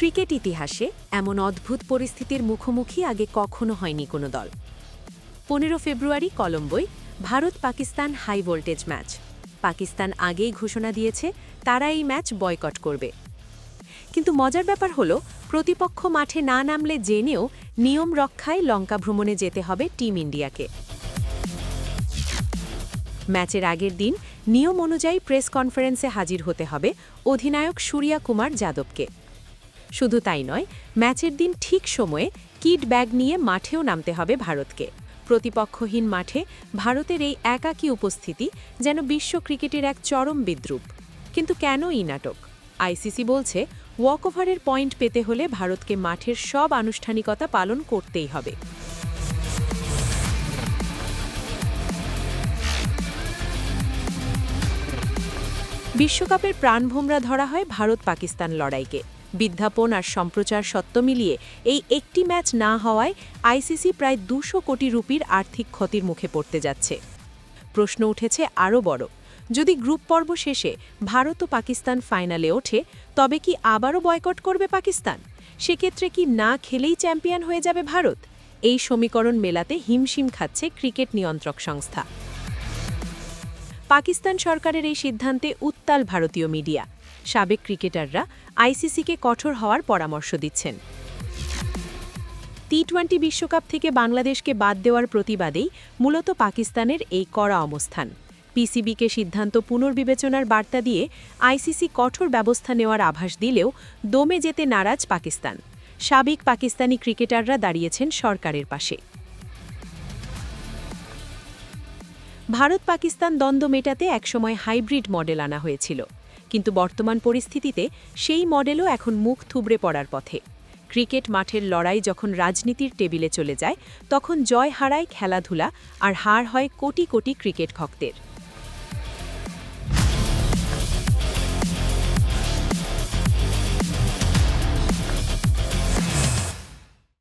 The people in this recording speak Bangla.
ক্রিকেট ইতিহাসে এমন অদ্ভুত পরিস্থিতির মুখোমুখি আগে কখনো হয়নি কোনো দল। 15 ফেব্রুয়ারি কলম্বোয় Bharat Pakistan high voltage match. Pakistan আগেই ঘোষণা দিয়েছে তারা এই ম্যাচ বয়কট করবে। কিন্তু মজার ব্যাপার হলো, প্রতিপক্ষ মাঠে না নামলে জেনেও নিয়ম রক্ষায় লঙ্কা ভ্রমণে যেতে হবে টিম ইন্ডিয়াকে। ম্যাচের আগের দিন নিয়ম অনুযায়ী প্রেস কনফারেন্সে হাজির হতে হবে অধিনায়ক সূর্যা কুমার যাদবকে। শুধু তাই নয়, ম্যাচের দিন ঠিক সময়ে কিট ব্যাগ নিয়ে মাঠেও নামতে হবে ভারতকে। প্রতিপক্ষহীন মাঠে ভারতের এই একাকী উপস্থিতি যেন বিশ্ব ক্রিকেটের এক চরম বিদ্রূপ। কিন্তু কেন এই নাটক? আইসিসি বলছে ওয়াকওভারের পয়েন্ট পেতে হলে ভারতকে মাঠের সব আনুষ্ঠানিকতা পালন করতেই হবে। বিশ্বকাপের প্রাণভোমরা ধরা হয় ভারত পাকিস্তান লড়াইকে। বিজ্ঞাপন আর সম্প্রচার সত্ত্ব মিলিয়ে এই একটি ম্যাচ না হওয়ায় আইসিসি প্রায় 200 কোটি রুপির আর্থিক ক্ষতির মুখে পড়তে যাচ্ছে। প্রশ্ন উঠেছে আরও বড়, যদি গ্রুপ পর্ব শেষে ভারত ও পাকিস্তান ফাইনালে ওঠে, তবে কি আবারও বয়কট করবে পাকিস্তান? সেক্ষেত্রে কি না খেলেই চ্যাম্পিয়ন হয়ে যাবে ভারত? এই সমীকরণ মেলাতে হিমশিম খাচ্ছে ক্রিকেট নিয়ন্ত্রক সংস্থা। পাকিস্তান সরকারের এই সিদ্ধান্তে উত্তাল ভারতীয় মিডিয়া। সাবেক ক্রিকেটাররা আইসিসিকে কঠোর হওয়ার পরামর্শ দিচ্ছেন। টি-20 বিশ্বকাপ থেকে বাংলাদেশকে বাদ দেওয়ার প্রতিবাদেই মূলত পাকিস্তানের এই কড়া অবস্থান। পিসিবিকে সিদ্ধান্ত পুনর্বিবেচনার বার্তা দিয়ে আইসিসি কঠোর ব্যবস্থা নেওয়ার আভাস দিলেও দমে যেতে নারাজ পাকিস্তান। সাবেক পাকিস্তানি ক্রিকেটাররা দাঁড়িয়েছেন সরকারের পাশে। ভারত পাকিস্তান দ্বন্দ্ব মেটাতে একসময় হাইব্রিড মডেল আনা হয়েছিল, কিন্তু বর্তমান পরিস্থিতিতে সেই মডেলও এখন মুখ থুবড়ে পড়ার পথে। ক্রিকেট মাঠের লড়াই যখন রাজনীতির টেবিলে চলে যায়, তখন জয় হারায় খেলাধুলা আর হার হয় কোটি কোটি ক্রিকেট ভক্তের।